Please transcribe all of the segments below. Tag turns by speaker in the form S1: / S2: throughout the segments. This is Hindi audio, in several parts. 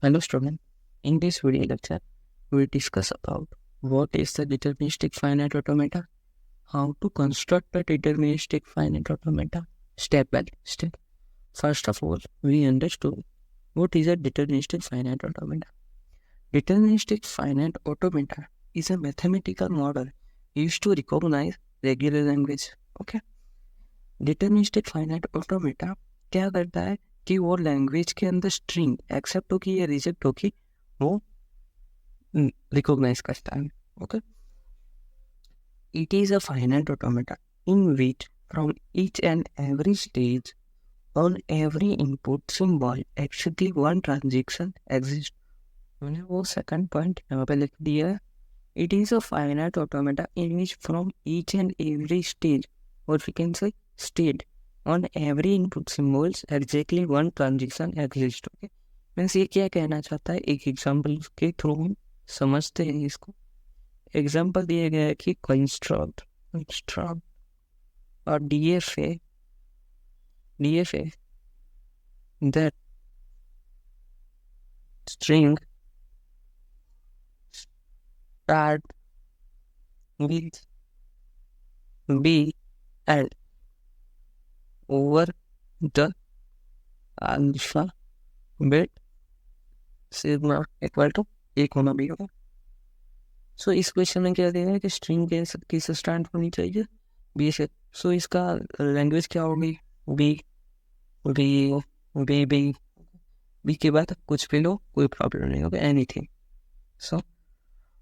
S1: Hello student, in this video lecture, we will discuss about what is the deterministic finite automata, how to construct a deterministic finite automata step by step. First of all, we understood what is a deterministic finite automata. Deterministic finite automata is a mathematical model used to recognize regular language. Okay, deterministic finite automata क्या करता है कि वो लैंग्वेज के अंदर स्ट्रिंग एक्सेप्ट होगी या रिजेक्ट होगी वो रिकॉग्नाइज करता है. Okay, it is a finite automata in which from each and every stage on every input symbol actually one transaction exist. मैंने वो सेकंड पॉइंट यहाँ पे लिख दिया है. It is a finite automata in which from each and every stage और we can say state on every input symbols exactly one transaction exists. Okay, means ये क्या कहना चाहता है, एक एग्जांपल के थ्रू हम समझते हैं इसको. एग्जांपल दिया गया है कि कंस्ट्रक्ट और DFA that string start with b and over the alphabet sigma equal to एक होना भी होगा. सो इस क्वेश्चन में क्या दिया है कि स्ट्रिंग किस स्टार्ट होनी चाहिए, बी से. सो इसका लैंग्वेज क्या होगी, B B B B B के बाद कुछ भी लो, कोई प्रॉब्लम नहीं होगा, एनीथिंग.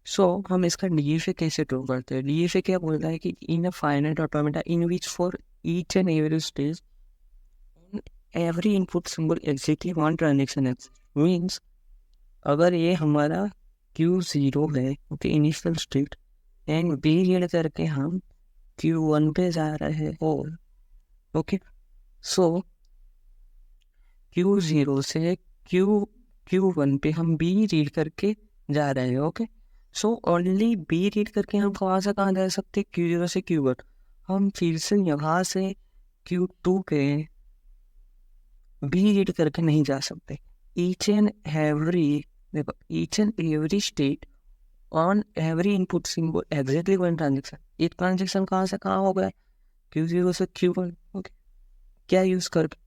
S1: सो हम इसका डीएफए कैसे ड्रॉ करते हैं. डीएफए क्या बोलता है कि in a finite automata in which for each and every stage every input symbol exactly one transaction है. मीन्स अगर ये हमारा Q0 है, okay, initial state, and B read करके हम Q1 पे जा रहे हैं, और ओके, सो Q0 से Q1 पे हम बी रीड करके जा रहे हैं. Okay, so only B read करके हम कहाँ से कहाँ जा सकते, Q0 से Q1. हम फिर से यहाँ से Q2 पे बी रीड करके नहीं जा सकते. ईच एंड एवरी देखो, each and every state on every input symbol exactly one transaction. एक ट्रांजेक्शन कहाँ से कहाँ हो गया, Q0 से Q1. ओके, क्या यूज करके,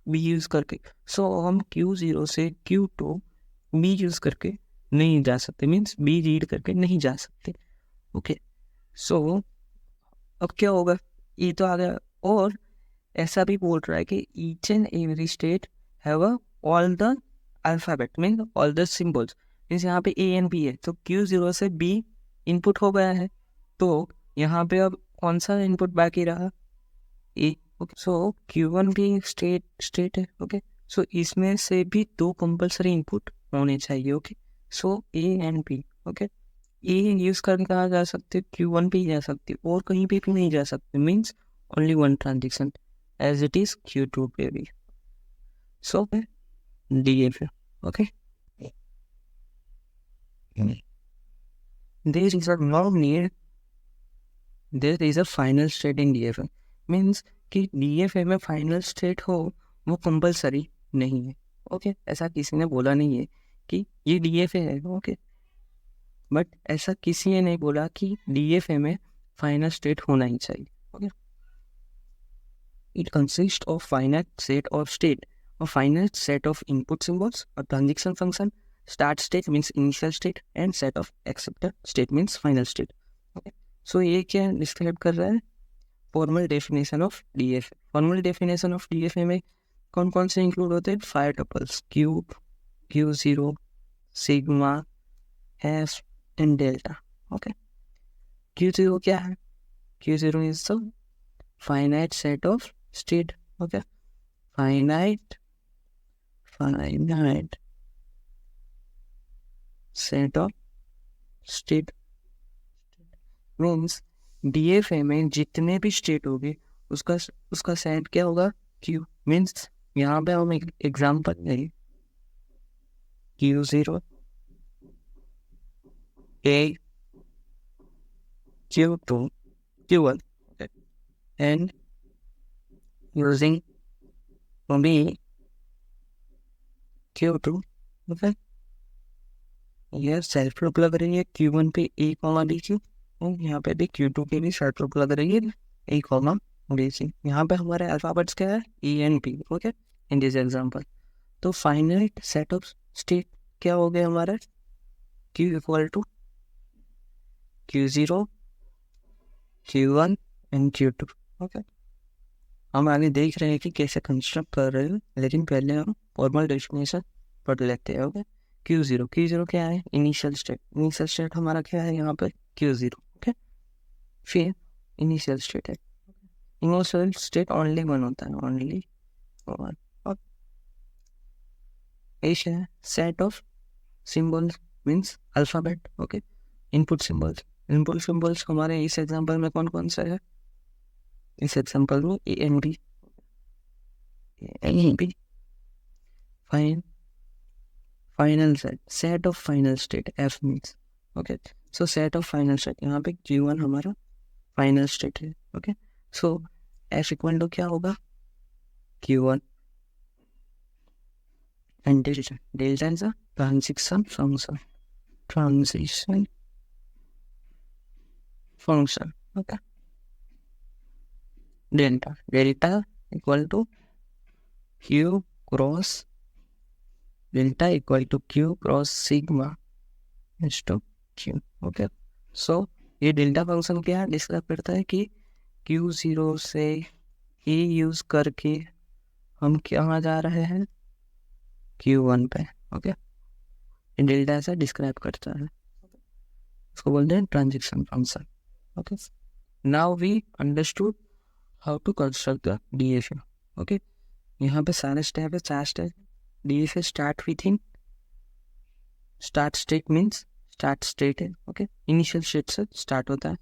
S1: बी यूज करके. सो हम Q0 से Q2 बी यूज करके नहीं जा सकते, मीन्स बी रीड करके नहीं जा सकते. ओके, सो अब क्या होगा, ये तो आ गया. और ऐसा भी बोल रहा है कि each and every state have all the alphabet mean all the symbols. Means यहाँ पे ए एंड बी है, तो Q0 से बी इनपुट हो गया है, तो यहाँ पे अब कौन सा इनपुट बाकी रहा, ए. ओके, सो Q1 भी स्टेट है. ओके, सो इसमें से भी दो कंपल्सरी इनपुट होने चाहिए. Okay, so A and B. Okay, A use करके कहाँ जा सकते, Q1 पे ही जा सकते, और कहीं पे भी नहीं जा सकते. Means only one transaction as it is Q2 baby. So DF. Okay. There is a no need. There is a final state in DFA. Means कि DFA में फाइनल स्टेट हो वो कंपलसरी नहीं है. ओके, ऐसा किसी ने बोला नहीं है कि ये DFA है. ओके, बट ऐसा किसी ने नहीं बोला कि DFA में फाइनल स्टेट होना ही चाहिए. Okay, it consists of finite set of state, a finite set of input symbols, a transition function, start state means initial state, and set of acceptor state means final state. Okay, so ये क्या डिस्क्राइब कर रहा है, formal definition of DFA. Formal definition of DFA में कौन कौन से इंक्लूड होते हैं, 5 tuples, cube, Q0, sigma, F and delta. Okay, Q0 क्या है, Q0 is the finite set of state. Okay, finite set of state means DFA में जितने भी स्टेट होगी उसका सेट क्या होगा, Q. मीन्स यहाँ पे हम एक एग्जाम्पल लेंगे, Q0 A Q2 Q1 and using B Q2. Okay, ये सेल्फ लुक लग रही है Q1 पे A कॉमा B की, और यहाँ पे भी Q2 पे भी सेल्फ लुक लग रही है A कॉमा B की। यहाँ पे हमारे अल्फाबेट्स क्या है, E and P, okay, in this example. तो फाइनल सेट ऑफ स्टेट क्या हो गया हमारा, Q equal to Q0, Q1 and Q2, okay. हम आगे देख रहे हैं कि कैसे कंस्ट्रक्ट कर रहे हैं, लेकिन पहले हम फॉर्मल डेफिनेशन पढ़ लेते हैं, ओके। Q0 क्या है, इनिशियल स्टेट हमारा क्या है यहाँ पे Q0, ओके। फिर इनिशियल स्टेट है, इनिशियल स्टेट ओनली वन होता है, ओनली वन। एश है set of symbols means alphabet, okay. Input symbols हमारे इस एग्जांपल में कौन कौन सा है, इस एग्जांपल में A and B. Final set of final state F means, okay. So set of final state, यहाँ पे Q1 हमारा फाइनल स्टेट है, okay. So F equal to क्या होगा, Q1 and delta is a transition function, okay. Delta equal to Q cross delta equal to Q cross sigma is to Q, okay. So ये डेल्टा फंक्शन क्या डिस्क्राइब करता है कि Q0 से E यूज करके हम कहाँ जा रहे हैं, Q1 पे, ओके। ये डेल्टा ऐसा डिस्क्राइब करता है, इसको बोलते हैं transition function, okay. Now we understood how to construct the DFA, okay. यहाँ पे सारे स्टेप है, 4 step. DFA start with in start state means start state है, ओके। इनिशियल स्टेट से स्टार्ट होता है।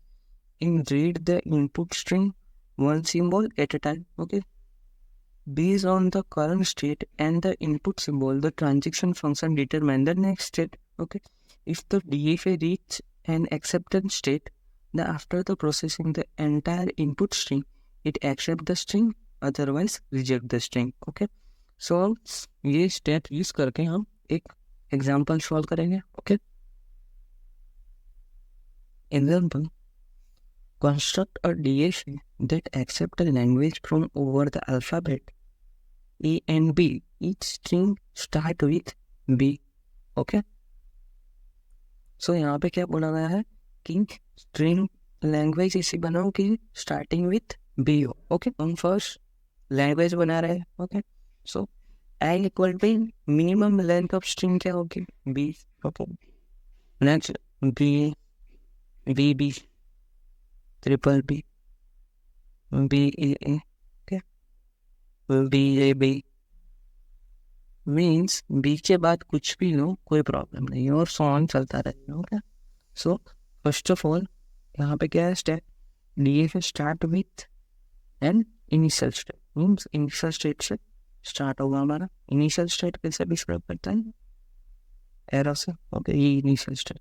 S1: In read the input string one symbol at a time, okay. Based on the current state and the input symbol, the transition function determine the next state, okay. If the DFA reach an acceptance state, then after the processing the entire input string, it accept the string, otherwise reject the string, okay. So ये स्टेट यूज करके हम एक एग्जाम्पल सॉल्व करेंगे, okay. Example, construct a DFA that accepts a language from over the alphabet A and B. Each string start with B, okay. So यहाँ पे क्या बोला गया है कि string language ऐसी बनाओ कि starting with B हो, okay. हम first language बना रहे हैं, okay. So I equal to minimum length of string क्या होगी, B, okay. Next B, B, triple B, BAA, okay. BAB means B के बाद कुछ भी लो कोई प्रॉब्लम नहीं है और सॉन्ग चलता रहेगा, okay. So first of all यहाँ पे क्या है step, DFA start with an initial state means initial state से स्टार्ट होगा हमारा। इनिशियल स्टेट कैसे डिस्क्राइब करता है, एरो से, ओके। ये इनिशियल स्टेट।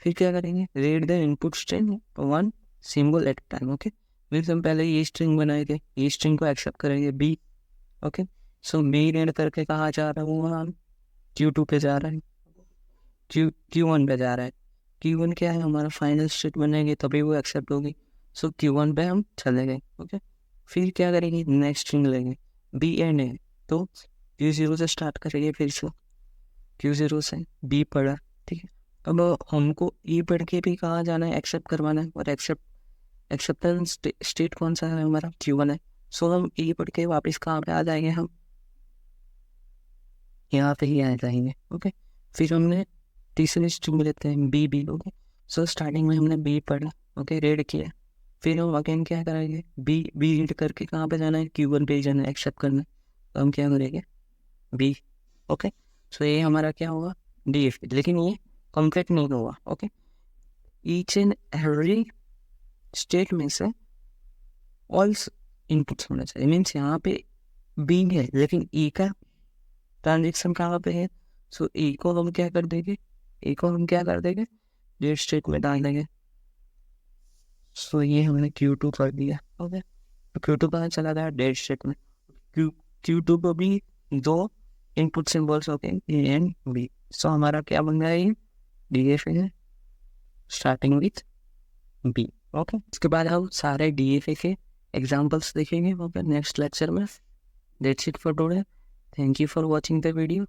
S1: फिर क्या करेंगे, read the input string one symbol at time, okay. फिर हम पहले ये स्ट्रिंग बनाए थे, ये स्ट्रिंग को एक्सेप्ट करेंगे बी, ओके। सो बी रीड करके कहाँ जा रहा हूँ, हम Q2 पे जा रहा है, Q1 पे जा रहा है। Q1 क्या है हमारा फाइनल स्टेट बनेगी तभी वो एक्सेप्ट होगी। सो Q1 पे हम चले गए, ओके। फिर क्या करेंगे, नेक्स्ट स्ट्रिंग लेंगे B एंड A, तो Q0 से स्टार्ट करेंगे, फिर से Q0 से B पढ़ा, ठीक है। अब हमको E पढ़ के भी कहाँ जाना है, एक्सेप्ट करवाना है, और एक्सेप्टेंस स्टेट कौन सा है हमारा, Q1 है। सो हम E पढ़ के वापस कहाँ पे आ जाएंगे, हम यहाँ पे ही आ जाएंगे, ओके। फिर हमने तीसरी स्ट्रिंग लेते हैं बी, ओके। सो स्टार्टिंग में हमने बी पढ़ा, ओके, रीड किया। फिर हम अगेन क्या करेंगे, बी रीड करके कहाँ पे जाना है, Q1 पे जाना है, एक्सेप्ट करना है। तो हम क्या करेंगे, बी, ओके। सो ये हमारा क्या होगा, DFA, लेकिन ये कंप्लीट नहीं होगा, okay. Each and every state में से ऑल इनपुट्स होना चाहिए, मीन्स यहाँ पे बी है लेकिन ई का ट्रांजेक्शन कहाँ पे है। सो ए को हम क्या कर देंगे, डेट स्टेट में डाल देंगे। सो ये हमने Q2 कर दिया, ओके। तो Q2 कहाँ चला गया, डेट स्टेट में। Q2 को भी 2 इनपुट सिंबल्स होते हैं A एंड B। सो हमारा क्या बन गया, DFA है स्टार्टिंग विथ बी। ओके, इसके बाद हम सारे DFA के एग्जाम्पल्स देखेंगे ओके नेक्स्ट लेक्चर में। That's it for today. Thank you for watching the video.